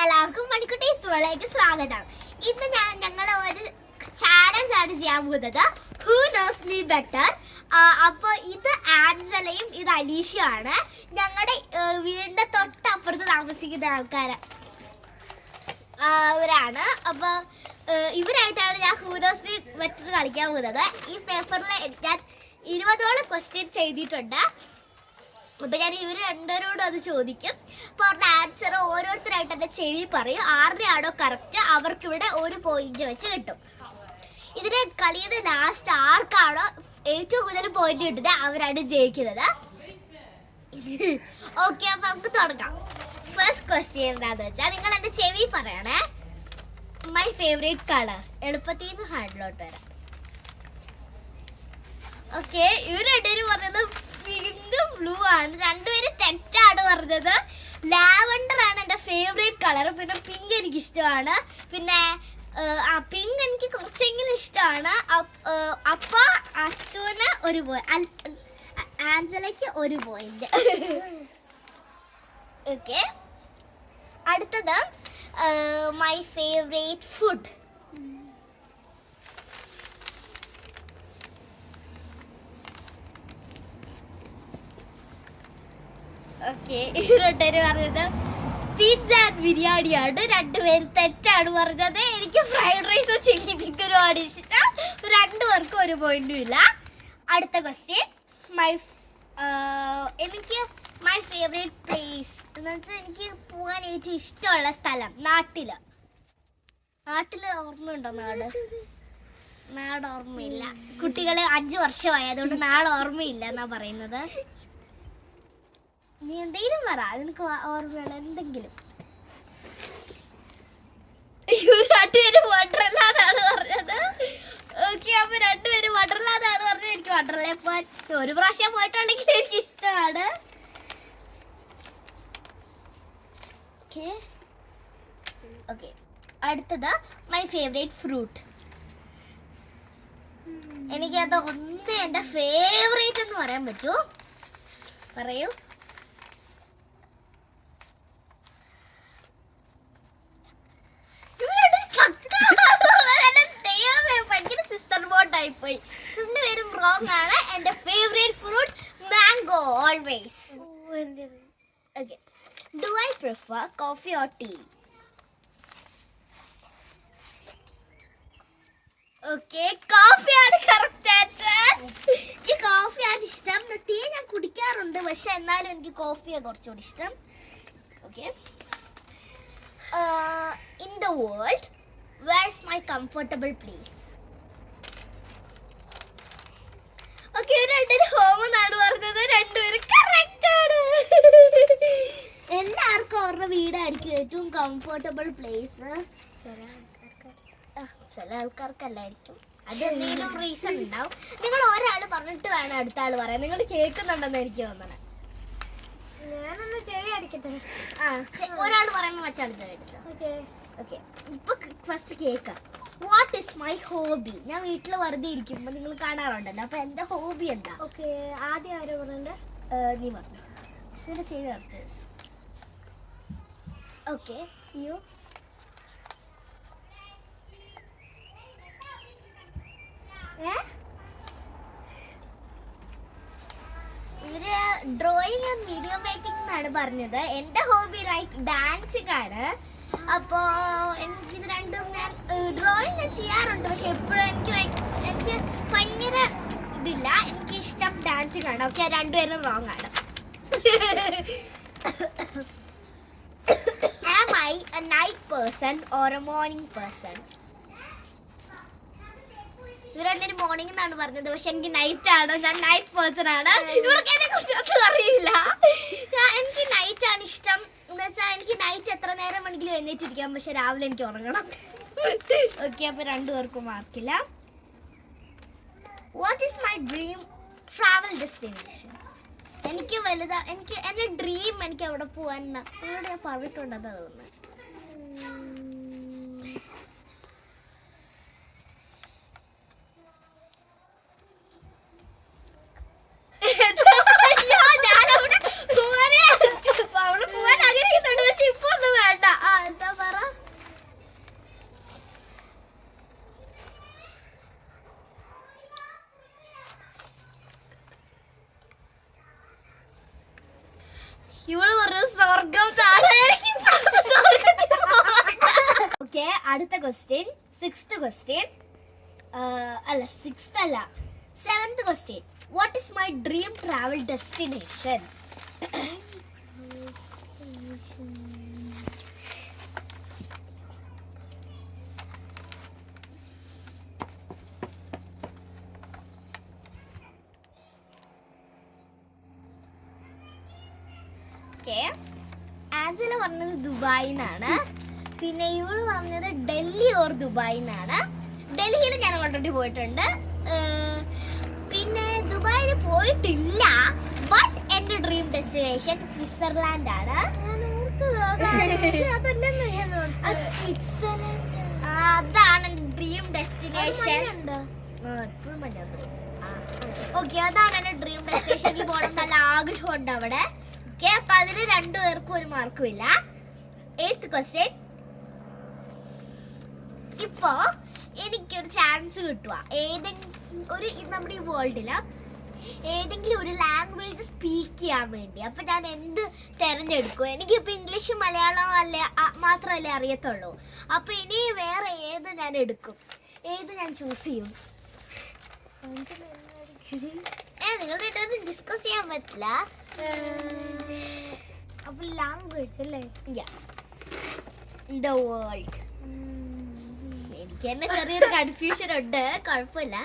എല്ലാവർക്കും മണിക്കുട്ടീസ് വേളയിലേക്ക് സ്വാഗതം. ഇന്ന് ഞങ്ങൾ ഒരു ചാലഞ്ച് ആണ് ചെയ്യാൻ പോകുന്നത്, ഹൂ നോസ് മീ ബെറ്റർ. അപ്പോൾ ഇത് ആൻജലയും ഇത് അലീഷയാണ്. ഞങ്ങളുടെ വീടിന്റെ തൊട്ടപ്പുറത്ത് താമസിക്കുന്ന അവരാണ്. അപ്പോൾ ഇവരായിട്ടാണ് ഞാൻ ഹൂ നോസ് മീ ബെറ്റർ കളിക്കാൻ പോകുന്നത്. ഈ പേപ്പറിൽ ഞാൻ 20ഓളം ക്വസ്റ്റ്യൻസ് എഴുതിയിട്ടുണ്ട്. അപ്പൊ ഞാൻ ഇവർ രണ്ടുപേരോടും അത് ചോദിക്കും. അപ്പോൾ അവരുടെ ആൻസർ ഓരോരുത്തരായിട്ട് എൻ്റെ ചെവി പറയും. ആരുടെ ആണോ കറക്റ്റ് അവർക്കിവിടെ ഒരു പോയിന്റ് വെച്ച് കിട്ടും. ഇതിന് കളിയുടെ ലാസ്റ്റ് ആർക്കാണോ ഏറ്റവും കൂടുതൽ പോയിന്റ് കിട്ടുന്നത് അവരാണ് ജയിക്കുന്നത്. ഓക്കെ, അപ്പൊ നമുക്ക് തുടങ്ങാം. ഫസ്റ്റ് ക്വസ്റ്റ്യൻ എന്താന്ന് വെച്ചാൽ, നിങ്ങൾ എൻ്റെ ചെവി പറയണേ. My favourite colour. എളുപ്പത്തിൽ നിന്ന് ഹാൻഡിലോട്ട് വരാം. ഓക്കെ, ഇവർ രണ്ടുപേരും പറഞ്ഞത് പിങ്കും ബ്ലൂ ആണ്. രണ്ടുപേരും തെറ്റാണ് പറഞ്ഞത്. ലാവണ്ടർ ആണ് എൻ്റെ ഫേവറേറ്റ് കളർ. പിന്നെ പിങ്ക് എനിക്ക് ഇഷ്ടമാണ്. പിന്നെ പിങ്ക് എനിക്ക് കുറച്ചെങ്കിലും ഇഷ്ടമാണ്. അപ്പൊ അച്ചുവിന് ഒരു ആൻജലയ്ക്ക് ഒരു പോയിന്റ്. ഓക്കെ, അടുത്തത് മൈ ഫേവറേറ്റ് ഫുഡ്. ഓക്കെ, രണ്ടുപേര് പറഞ്ഞത് പിസ്സ ആൻഡ് ബിരിയാണിയാണ്. രണ്ടുപേര് തെറ്റാണ് പറഞ്ഞത്. എനിക്ക് ഫ്രൈഡ് റൈസോ ചില്ലി ചിക്കനോ ആണ് ഇഷ്ടം. രണ്ടുപേർക്കും ഒരു പോയിന്റും ഇല്ല. അടുത്ത ക്വസ്റ്റ്യൻ, എനിക്ക് മൈ ഫേവറേറ്റ് പ്ലേസ് എന്ന് വെച്ചാൽ എനിക്ക് പോകാൻ ഏറ്റവും ഇഷ്ടമുള്ള സ്ഥലം നാട്ടില്. ഓർമ്മയുണ്ടോ? നാട് ഓർമ്മയില്ല. കുട്ടികളെ 5 വർഷമായി, അതുകൊണ്ട് നാട് ഓർമ്മയില്ല എന്നാ പറയുന്നത്. നീ എന്തെങ്കിലും പറ, നിനക്ക് ഓർമ്മയുള്ള എന്തെങ്കിലും. രണ്ടുപേരും വണ്ടർലാന്നാണ് പറഞ്ഞത്. ഓക്കെ, അപ്പൊ രണ്ടുപേരും വണ്ടർലാന്നാണ് പറഞ്ഞത്. എനിക്ക് വണ്ടർലയിൽ പോകാൻ ഒരു പ്രാവശ്യം പോയിട്ടുണ്ടെങ്കിൽ എനിക്ക് ഇഷ്ടമാണ്. ഓക്കെ, അടുത്തത് മൈ ഫേവറേറ്റ് ഫ്രൂട്ട്. എനിക്കത് ഒന്ന് എൻ്റെ ഫേവറേറ്റ് എന്ന് പറയാൻ പറ്റൂ. പറയൂ. പോയി രണ്ടുപേരും റോങ് ആണ്. എൻ്റെ favourite fruit mango always. Okay, do I prefer coffee or tea? Okay, കോഫിയാണ് കറക്റ്റ് ആൻസർ. എനിക്ക് കോഫിയാണ് ഇഷ്ടം. ടീ ഞാൻ കുടിക്കാറുണ്ട്, പക്ഷെ എന്നാലും എനിക്ക് കോഫിയാണ് കുറച്ചുകൂടി ഇഷ്ടം. Okay, in the world where is my comfortable place? Okay, രണ്ടുപേരും ഹോം എന്നാണ് പറഞ്ഞത്. രണ്ടുപേരും കറക്റ്റ് ആണ്. എല്ലാവർക്കും അവരുടെ വീടായിരിക്കും ഏറ്റവും കംഫർട്ടബിൾ പ്ലേസ്. ചില ആൾക്കാർക്കല്ലായിരിക്കും. അത് എന്തെങ്കിലും റീസൺ ഉണ്ടാവും. നിങ്ങൾ ഒരാൾ പറഞ്ഞിട്ട് വേണം അടുത്ത ആൾ പറയാൻ. നിങ്ങൾ കേൾക്കുന്നുണ്ടെന്ന് എനിക്ക് തോന്നണേ. ഞാനൊന്ന് ചെവി അടിക്കട്ടെ. ഒരാൾ പറയുമ്പോൾ മറ്റാൾ ചെവി അടിച്ചോ. ഓക്കെ, ഇപ്പൊ ഫസ്റ്റ് കേൾക്കാം. What is my hobby? ഞാൻ വീട്ടിൽ വെറുതെ ഇരിക്കുമ്പോൾ നിങ്ങൾ കാണാറുണ്ടല്ലോ, അപ്പൊ എന്റെ ഹോബി എന്താ? ഓക്കെ, ആദ്യം ആരോ പറഞ്ഞിട്ടുണ്ട്. നീ പറഞ്ഞു. നിന്റെ ചെവി അടച്ചു വെച്ചു. Okay, you. ഇവര് ഡ്രോയിങ് ആൻഡ് വീഡിയോ മേക്കിംഗ് എന്നാണ് പറഞ്ഞത്. എന്റെ ഹോബി ലൈക്ക് ഡാൻസിങ് ആണ്. അപ്പോൾ എനിക്കിത് രണ്ടും ഞാൻ ഡ്രോയിങ് ഞാൻ ചെയ്യാറുണ്ട്, പക്ഷെ എപ്പോഴും എനിക്ക് ഭയങ്കര ഇതില്ല. എനിക്ക് ഇഷ്ടം ഡാൻസിങ് ആണ്. ഓക്കെ, രണ്ടുപേരും റോങ് ആണ്. Am I a night person or a morning person? ഇവർ രണ്ടുപേരും മോർണിംഗ് എന്നാണ് പറഞ്ഞത്, പക്ഷെ എനിക്ക് നൈറ്റ് ആണ്. ഞാൻ നൈറ്റ് പേഴ്സൺ ആണ്. ഇവർക്ക് എന്നെ കുറിച്ച് ഒന്നും അറിയില്ല. എനിക്ക് നൈറ്റ് ആണ് ഇഷ്ടം. എന്ന് വെച്ചാൽ എനിക്ക് നൈറ്റ് എത്ര നേരം വേണമെങ്കിലും എഴുന്നേറ്റിരിക്കാം, പക്ഷെ രാവിലെ എനിക്ക് ഉറങ്ങണം. ഓക്കെ, അപ്പൊ രണ്ടുപേർക്കും മാർക്കില്ല. What is my dream travel destination? എനിക്ക് എൻ്റെ ഡ്രീം എനിക്ക് അവിടെ പോകാൻ നിങ്ങളോട് ഞാൻ പറഞ്ഞിട്ടുണ്ടെന്ന് തോന്നുന്നു. ഞാനവിടെ പോവാൻ ആഗ്രഹിക്കുന്നുണ്ട്, പക്ഷെ ഇപ്പൊ ഒന്നും വേണ്ട. എന്താ അടുത്ത ക്വസ്റ്റ്യൻ, 6th ക്വസ്റ്റ്യൻ, അല്ല 6th അല്ല 7th question. What is my dream travel destination? Angela പറഞ്ഞത് ദുബായി എന്നാണ്. പിന്നെ ഇവള് പറഞ്ഞത് ഡൽഹി ഓർ ദുബായി എന്നാണ്. ഡൽഹിയിൽ ഞാൻ ഓൾറെഡി പോയിട്ടുണ്ട്. പിന്നെ ദുബായിൽ പോയിട്ടില്ല. ബട്ട് എൻ്റെ ഡ്രീം ഡെസ്റ്റിനേഷൻ സ്വിറ്റ്സർലാൻഡ് ആണ്. അതാണ് എൻ്റെ ഡ്രീം ഡെസ്റ്റിനേഷൻ. ഓക്കെ, അതാണ് എൻ്റെ ഡ്രീം ഡെസ്റ്റിനേഷനിൽ പോകണം നല്ല ആഗ്രഹമുണ്ട് അവിടെ. ഓക്കെ, അപ്പൊ അതിന് 2 പേർക്കും ഒരു മാർക്കും ഇല്ല. 8th question. ഇപ്പോ എനിക്കൊരു ചാൻസ് കിട്ടുക ഏതെങ്കിലും ഒരു നമ്മുടെ ഈ വേൾഡില് ഏതെങ്കിലും ഒരു ലാംഗ്വേജ് സ്പീക്ക് ചെയ്യാൻ വേണ്ടി. അപ്പൊ ഞാൻ എന്ത് തിരഞ്ഞെടുക്കും? എനിക്കിപ്പോ ഇംഗ്ലീഷ് മലയാളം അല്ലേ മാത്രമല്ലേ അറിയത്തുള്ളൂ. അപ്പൊ ഇനി വേറെ ഏത് ഞാൻ എടുക്കും? ഏത് ഞാൻ ചൂസ് ചെയ്യും? നിങ്ങളുടെ ഇടയിൽ ഡിസ്കസ് ചെയ്യാൻ പറ്റില്ല. അപ്പൊ ലാംഗ്വേജ് അല്ലേ? The world. എനിക്ക് തന്നെ ചെറിയൊരു കൺഫ്യൂഷൻ ഉണ്ട്, കുഴപ്പമില്ല.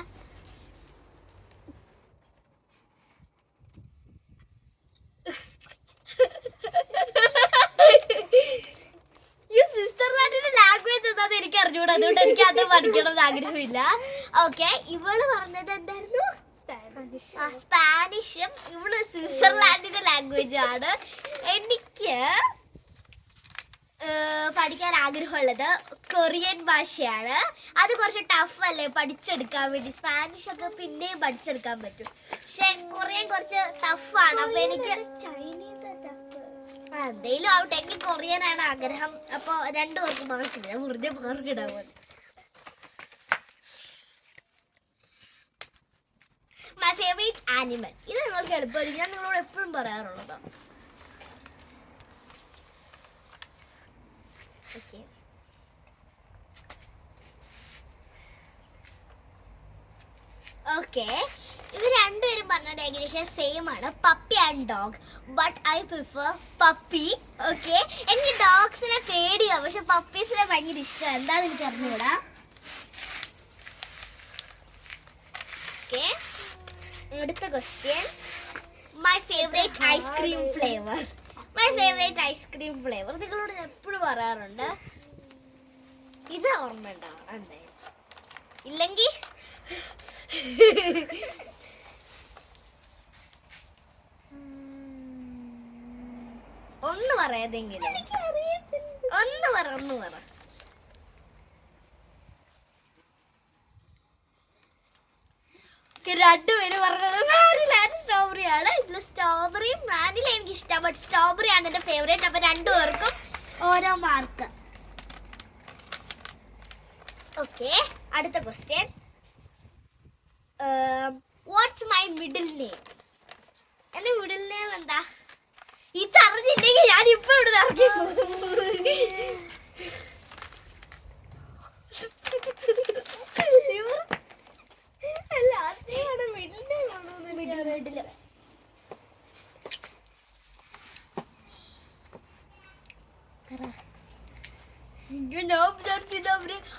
സ്വിറ്റ്സർലാൻഡിന്റെ ലാംഗ്വേജ് എന്താന്ന് എനിക്ക് അറിഞ്ഞൂടാ, അതുകൊണ്ട് എനിക്ക് അത് പഠിക്കണം ആഗ്രഹമില്ല. ഓക്കെ, ഇവള് പറഞ്ഞത് എന്തായിരുന്നു? സ്പാനിഷും. ഇവള് സ്വിറ്റ്സർലാൻഡിന്റെ ലാംഗ്വേജ് ആണ്. എനിക്ക് പഠിക്കാൻ ആഗ്രഹമുള്ളത് കൊറിയൻ ഭാഷയാണ്. അത് കുറച്ച് ടഫ് അല്ലേ പഠിച്ചെടുക്കാൻ വേണ്ടി. സ്പാനിഷ് ഒക്കെ പിന്നെയും പഠിച്ചെടുക്കാൻ പറ്റും, പക്ഷെ കൊറിയൻ കുറച്ച് ടഫാണ്. അപ്പൊ എനിക്ക് എന്തേലും ആവട്ടെ, എനിക്ക് കൊറിയനാണ് ആഗ്രഹം. അപ്പൊ 2 പേർക്ക് മാർക്കില്ല, വെറുതെ മാർക്ക് ഇടാൻ മതി. My favourite animal. ഇത് നിങ്ങൾക്ക് എളുപ്പമായിരിക്കും, ഞാൻ നിങ്ങളോട് എപ്പോഴും പറയാറുള്ളതാണ്. ഓക്കെ, ഓക്കെ, ഇവർ 2 പേരും പറഞ്ഞത് ഏകദേശം സെയിം ആണ്, puppy and dog. But I prefer puppy. Okay, എനിക്ക് ഡോഗ്സിനെ പേടിയാ, പക്ഷെ പപ്പീസിനെ ഭയങ്കര ഇഷ്ടമാണ്. എന്താണെന്ന് എനിക്ക് അറിഞ്ഞൂടാ. ഓക്കെ, അടുത്ത question. My favourite ice cream flavour. My favourite ice cream flavour നിങ്ങളോട് ഞാൻ എപ്പോഴും പറയാറുണ്ട്. ഇത് ഓർമ്മ ഉണ്ടാവണം എന്തായാലും, ഇല്ലെങ്കിൽ ഒന്ന് പറയാതെങ്കിലും ഒന്ന് പറ. രണ്ടുപേരും പറഞ്ഞത് വാനില ആൻഡ് സ്ട്രോബെറി ആണ്. ഇതിൽ സ്ട്രോബെറിയും വാനില എനിക്ക് ഇഷ്ടം, ബട്ട് സ്ട്രോബെറി ആണ് എൻ്റെ ഫേവറേറ്റ്. അപ്പൊ 2 പേർക്കും ഓരോ മാർക്ക്. ഓക്കെ, അടുത്ത question. What's my middle name? എൻ്റെ മിഡിൽ നെയിം എന്താ? ഇത് അറിഞ്ഞില്ലെങ്കിൽ ഞാൻ ഇപ്പൊ ഇവിടെ ഇറങ്ങി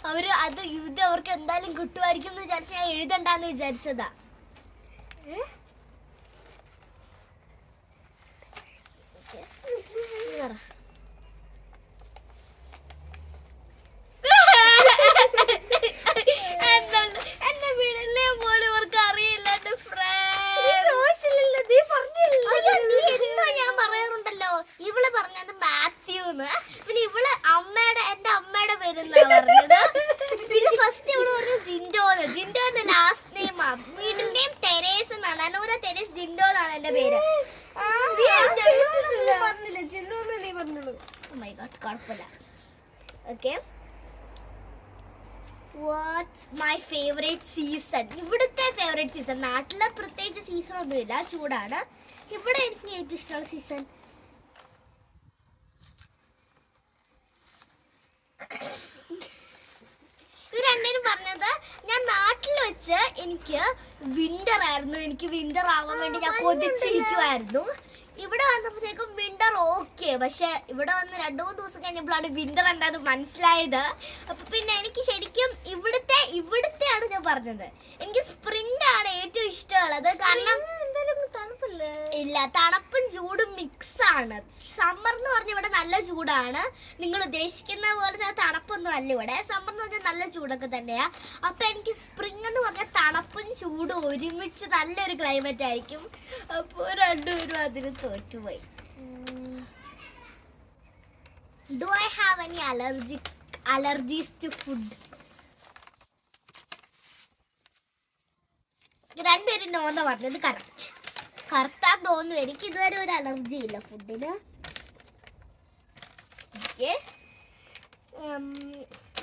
അവര് അത് ഇത് അവർക്ക് എന്തായാലും കിട്ടുമായിരിക്കും എന്ന് വിചാരിച്ച് ഞാൻ എഴുതണ്ടെന്ന് വിചാരിച്ചതാ. എന്റെ വീടിനെ പോലും ഇവർക്ക് അറിയില്ല. ഞാൻ പറയാറുണ്ടല്ലോ, ഇവള് പറഞ്ഞത് മാത്യൂന്ന്, പിന്നെ ഇവള് എന്റെ അമ്മയുടെ പേരെന്നാ പറഞ്ഞത്. പിന്നെ ഫസ്റ്റ് ഇവള് പറഞ്ഞു ജിൻഡോന്ന്. ജിൻഡോന്റെ last name middle name Theres എന്നാണ്. അനൂര തെരേസ് ജിൻഡോ എന്നാണ് എന്റെ പേര്. കുഴപ്പമില്ല. Okay, what's my favourite season? ഇവിടുത്തെ ഫേവറേറ്റ് സീസൺ, നാട്ടിലെ പ്രത്യേകിച്ച് സീസൺ ഒന്നുമില്ല, ചൂടാണ്. ഇവിടെ എനിക്ക് ഏറ്റവും ഇഷ്ടമുള്ള സീസൺ വെച്ച് എനിക്ക് വിന്റർ ആയിരുന്നു. എനിക്ക് വിന്റർ ആവാൻ വേണ്ടി ഞാൻ കൊതിച്ചിരിക്കുമായിരുന്നു. ഇവിടെ വന്നപ്പോഴത്തേക്കും വിന്റർ ഓക്കെ, പക്ഷെ ഇവിടെ വന്ന് 2-3 ദിവസം കഴിഞ്ഞപ്പോഴാണ് വിന്റർ എന്താണെന്ന് മനസ്സിലായത്. അപ്പൊ പിന്നെ എനിക്ക് ശരിക്കും ഇവിടുത്തെയാണ് ഞാൻ പറഞ്ഞത്. എനിക്ക് സ്പ്രിംഗ് ആണ് ഏറ്റവും ഇഷ്ടമുള്ളത്. കാരണം ഇല്ല, തണുപ്പും ചൂടും മിക്സ് ആണ്. സമ്മർ എന്ന് പറഞ്ഞാൽ ഇവിടെ നല്ല ചൂടാണ്. നിങ്ങൾ ഉദ്ദേശിക്കുന്ന പോലെ തണുപ്പൊന്നും അല്ല ഇവിടെ. സമ്മർ എന്ന് പറഞ്ഞാൽ നല്ല ചൂടൊക്കെ തന്നെയാ. അപ്പൊ എനിക്ക് സ്പ്രിംഗ് എന്ന് പറഞ്ഞാൽ തണുപ്പും ചൂടും ഒരുമിച്ച് നല്ലൊരു ക്ലൈമറ്റ് ആയിരിക്കും. അപ്പോൾ രണ്ടുപേരും അതിന് തോറ്റുപോയി. Do I have any allergies to food? രണ്ടുപേരും നോന്ന് പറഞ്ഞത് കറക്റ്റാന്ന് തോന്നുന്നു. എനിക്ക് ഇതുവരെ ഒരു അലർജി ഇല്ല ഫുഡിന്.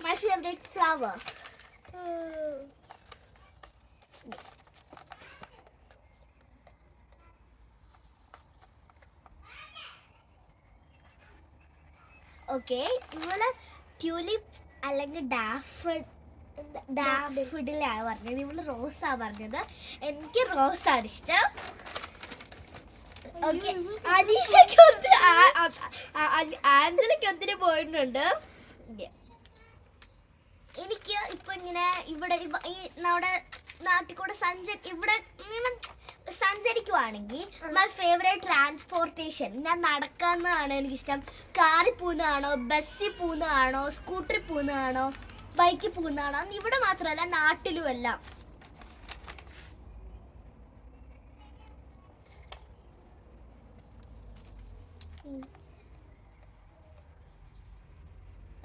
My favourite flower okay. ഇവള് ട്യൂലിപ്പ് അല്ലെങ്കിൽ ഡാഫിഡിലാണ് പറഞ്ഞത്. ഇവള് റോസാ പറഞ്ഞത്. എനിക്ക് റോസാണ് ഇഷ്ടം. ആഞ്ചലയ്ക്ക് ഒത്തിരി പോയിട്ടുണ്ട്. എനിക്ക് ഇപ്പൊ ഇങ്ങനെ ഇവിടെ ഈ നമ്മുടെ നാട്ടിൽ കൂടെ ഇവിടെ ഇങ്ങനെ സഞ്ചരിക്കുവാണെങ്കിൽ മൈ ഫേവറേറ്റ് ട്രാൻസ്പോർട്ടേഷൻ ഞാൻ നടക്കുന്നതാണ് എനിക്കിഷ്ടം. കാറിൽ പോകുന്നതാണോ, ബസ്സിൽ പോകുന്നതാണോ, സ്കൂട്ടറിൽ പോകുന്നതാണോ, ബൈക്കിൽ പോകുന്നതാണോ, ഇവിടെ മാത്രമല്ല നാട്ടിലും എല്ലാം.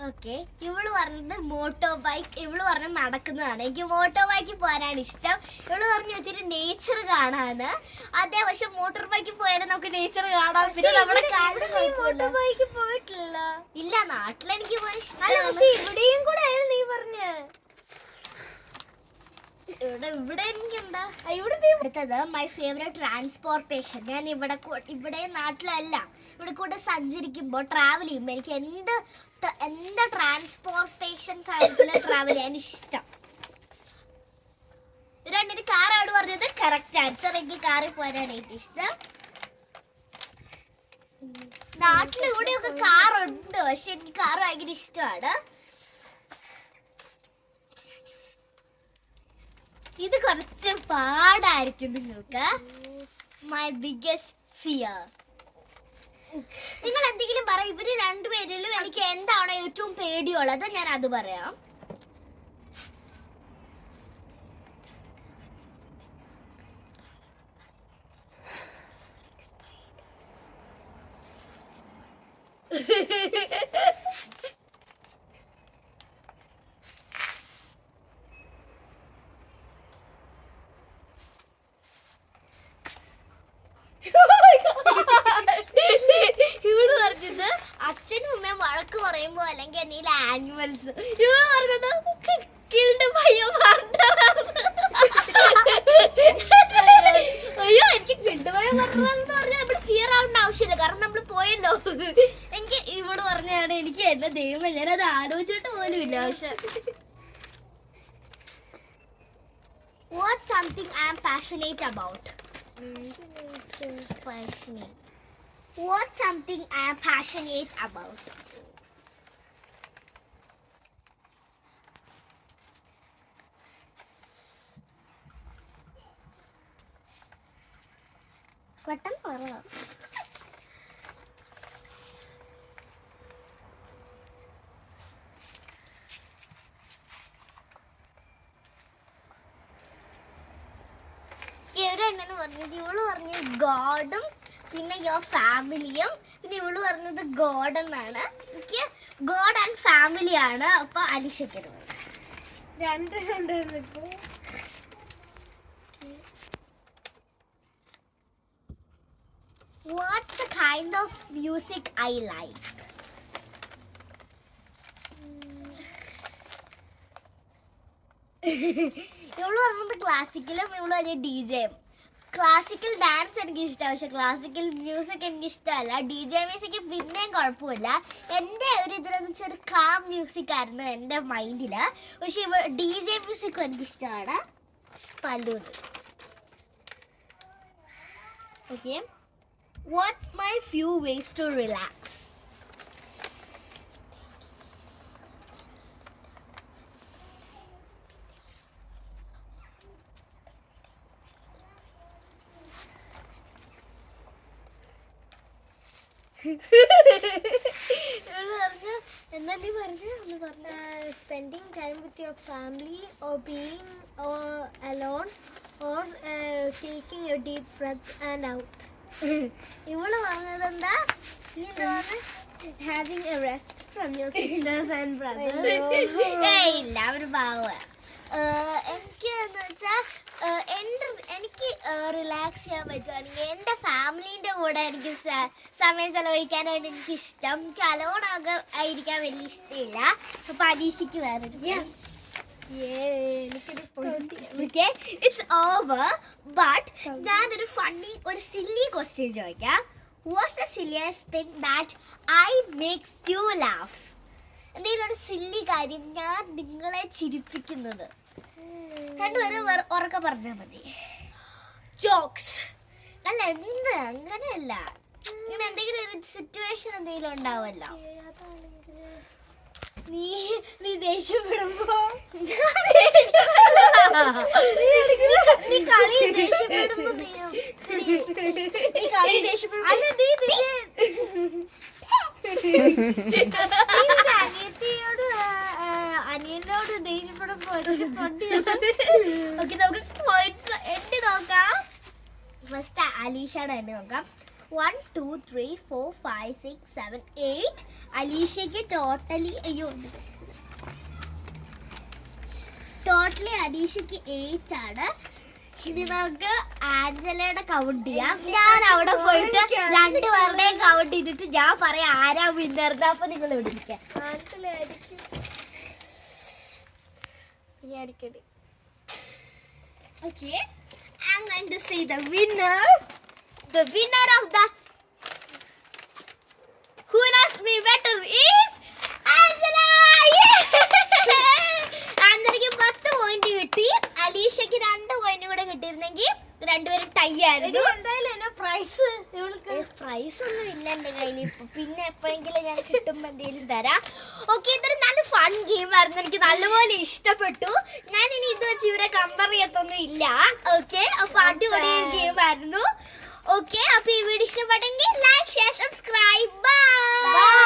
ഓക്കെ. ഇവള് പറഞ്ഞത് മോട്ടോ ബൈക്ക്, ഇവള് പറഞ്ഞത് നടക്കുന്നതാണ്. എനിക്ക് മോട്ടോ ബൈക്കിൽ പോകാനാണ് ഇഷ്ടം. ഇവള് പറഞ്ഞു ഒത്തിരി നേച്ചർ കാണാന്ന്. അതെ, പക്ഷെ മോട്ടോർ ബൈക്കിൽ പോയാലും നമുക്ക് നേച്ചർ കാണാം. പിന്നെ നമ്മുടെ മോട്ടോർ ബൈക്കിൽ പോയിട്ടില്ല. ഇല്ല, നാട്ടിലെനിക്ക് പോകാൻ ഇഷ്ടമാണ്. ഇവിടെയും കൂടെ നീ പറഞ്ഞ ഇവിടെ എനിക്കെന്താ അടുത്തത് മൈ ഫേവറേറ്റ് ട്രാൻസ്പോർട്ടേഷൻ. ഞാൻ ഇവിടെ നാട്ടിലല്ല, ഇവിടെ കൂടെ സഞ്ചരിക്കുമ്പോൾ ട്രാവൽ ചെയ്യുമ്പോൾ എനിക്ക് എന്ത് ട്രാൻസ്പോർട്ടേഷൻ ട്രാവൽ ചെയ്യാൻ ഇഷ്ടം. രണ്ടിന് കാറാണ് പറഞ്ഞത്. Correct answer. എനിക്ക് കാറിൽ പോകാനാണ് ഏറ്റവും ഇഷ്ടം. നാട്ടിലിവിടെയൊക്കെ കാറുണ്ട്, പക്ഷെ എനിക്ക് കാറ് ഭയങ്കര ഇഷ്ടമാണ്. ഇത് കുറച്ച് പാടായിരിക്കും നിങ്ങൾക്ക്. My biggest fear. നിങ്ങൾ എന്തെങ്കിലും പറയാം. ഇവര് രണ്ടുപേരിലും എനിക്ക് എന്താണോ ഏറ്റവും പേടിയുള്ളത് ഞാൻ അത് പറയാം. ഇവള് പറഞ്ഞത് അച്ഛനും അമ്മയും വഴക്ക് പറയുമ്പോ അല്ലെങ്കിൽ എന്തെങ്കിലും ആനിമൽസ്. ഇവള് പറഞ്ഞത് അയ്യോ, എനിക്ക് കിണ്ടുപോയ പറഞ്ഞാന്ന് പറഞ്ഞാൽ നമ്മൾ ഫിയർ ആവേണ്ട ആവശ്യമില്ല, കാരണം നമ്മൾ പോയല്ലോ. എനിക്ക് ഇവള് പറഞ്ഞാണ് എനിക്ക് എന്റെ ദൈവം, ഞാനത് ആലോചിച്ചിട്ട് പോലും ഇല്ല. പക്ഷെ what something I am passionate about? Passionate. What something I am passionate about? പെട്ടെന്ന് പറ. ഇവരെണ്ണന് പറഞ്ഞത്, ഇവള് പറഞ്ഞത് ഗോഡും പിന്നെ യുവർ ഫാമിലിയും, പിന്നെ ഇവള് പറഞ്ഞത് ഗോഡ് എന്നാണ്. എനിക്ക് ഗോഡ് ആൻഡ് ഫാമിലി ആണ്. അപ്പൊ അലിശയ്ക്ക് രണ്ടുണ്ടായിരുന്നു. ഇപ്പൊ what's the kind of music I like? ഇവള് പറഞ്ഞത് ക്ലാസിക്കലും ഇവള് പറഞ്ഞ DJയും. ക്ലാസിക്കൽ ഡാൻസ് എനിക്ക് ഇഷ്ടമാണ്, പക്ഷെ ക്ലാസിക്കൽ മ്യൂസിക് എനിക്ക് ഇഷ്ടമല്ല. DJ മ്യൂസിക് പിന്നെയും കുഴപ്പമില്ല. എൻ്റെ ഒരു ഇതിലെന്ന് വെച്ചാൽ ഒരു കാം മ്യൂസിക് ആയിരുന്നു എൻ്റെ മൈൻഡില്. പക്ഷെ DJ മ്യൂസിക്കും എനിക്കിഷ്ടമാണ്. balloon. Okay. What's my few ways to relax? Spending time with your family or being alone or taking a deep breath and out. ഇവള് പറഞ്ഞതെന്താ? Having a rest from your sisters and brothers. ഇല്ല, അവര് പാവ. എനിക്ക് എന്ന് വെച്ചാൽ എനിക്ക് relax ചെയ്യാൻ പറ്റുവാണെങ്കിൽ എൻ്റെ ഫാമിലീൻ്റെ കൂടെ എനിക്ക് സമയം ചെലവഴിക്കാനായിട്ട് എനിക്ക് ഇഷ്ടം. എനിക്ക് അലോൺ ആയിരിക്കാൻ വലിയ ഇഷ്ടമില്ല. അപ്പൊ അലീഷയ്ക്ക് വേറെ ഇറ്റ്സ് ഓവർ. ബട്ട് ഞാനൊരു ഒരു സില്ലി ക്വസ്റ്റ്യൻ ചോദിക്കാം. What's the silliest thing that I makes you laugh? എന്തെങ്കിലും ഒരു സില്ലി കാര്യം ഞാൻ നിങ്ങളെ ചിരിപ്പിക്കുന്നത്. രണ്ടുപേരും ഉറക്കെ പറഞ്ഞാൽ മതി. Jokes. അല്ല, എന്ത് അങ്ങനെയല്ല, ഇങ്ങനെ എന്തെങ്കിലും ഒരു സിറ്റുവേഷൻ എന്തെങ്കിലും ഉണ്ടാവല്ലോ. നീ ദേഷ്യപ്പെടുമ്പോ നീ കളി ദേഷ്യപ്പെടുമ്പോ അനിയനോട് ദേഷ്യപ്പെടുമ്പോ ഓക്കെ, നമുക്ക് പോയിന്റ്സ് എണ്ണി നോക്കാം. ഫസ്റ്റ് അലീഷയുടെ എണ്ണി നോക്കാം. 1 2 3 4 5 6 7 8. അലീഷയ്ക്ക് ടോട്ടലി അലീഷയ്ക്ക് 8 ആണ്. ഇനി നമുക്ക് ആഞ്ചലയുടെ കൗണ്ട് ചെയ്യാം. ഞാൻ അവിടെ പോയിട്ട് രണ്ടുപേരുടെയും കൗണ്ട് ചെയ്തിട്ട് ഞാൻ പറയാം ആരാ വിന്നർ. അപ്പൊ നിങ്ങൾ വിളിക്കാം. Okay, I'm going to say the winner. The winner of the Who Knows Me Better is Angela. ആഞ്ചലയ്ക്ക് 10 point കിട്ടി. അലീഷയ്ക്ക് 2 പോയിന്റ് കൂടെ കിട്ടിയിരുന്നെങ്കിൽ രണ്ടുപേരും ടൈ ആയിരുന്നു. എന്തായാലും പ്രൈസ് ഒന്നും ഇല്ല എന്റെ കയ്യിൽ ഇപ്പൊ. പിന്നെ എപ്പോഴെങ്കിലും ഞാൻ കിട്ടുമ്പോ എന്തെങ്കിലും തരാം. ഓക്കെ, ഇതൊരു നല്ല ഫൺ ഗെയിം ആയിരുന്നു. എനിക്ക് നല്ലപോലെ ഇഷ്ടപ്പെട്ടു. ഞാൻ ഇനി ഇത് വെച്ച് ഇവരെ കമ്പയർ ചെയ്യത്തൊന്നും ഇല്ല. ഓക്കെ, അപ്പൊ അടിപൊളി ഗെയിം ആയിരുന്നു. ഓക്കെ, അപ്പൊ ഈ വീഡിയോ ഇഷ്ടപ്പെട്ടെങ്കിൽ ലൈക്ക്, ഷെയർ, സബ്സ്ക്രൈബ്. ബൈ.